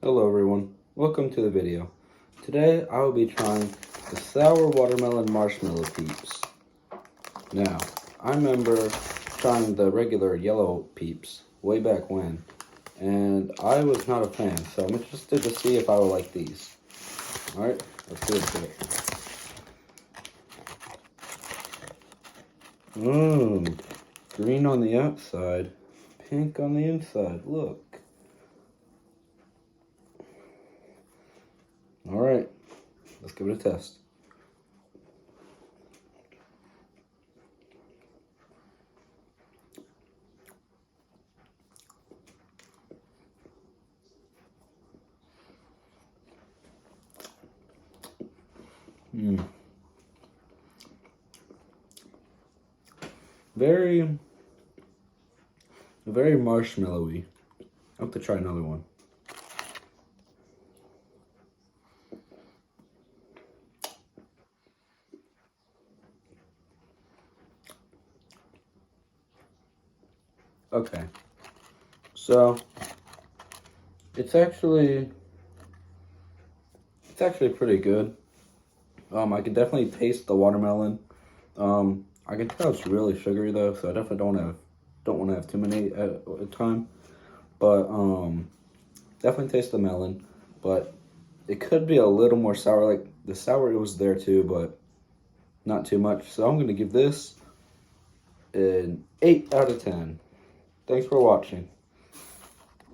Hello everyone, welcome to the video. Today I will be trying the sour watermelon marshmallow peeps. Now, I remember trying the regular yellow peeps way back when, and I was not a fan, so I'm interested to see if I will like these. Alright, let's get into it. Green on the outside, pink on the inside, look. Alright, let's give it a test. Very marshmallowy. I'll have to try another one. Okay, so it's actually pretty good. I can definitely taste the watermelon. I can tell it's really sugary though, so I definitely don't want to have too many at a time. But definitely taste the melon, but it could be a little more sour. Like the sour, it was there too, but not too much. So I'm gonna give this an 8 out of 10. Thanks for watching.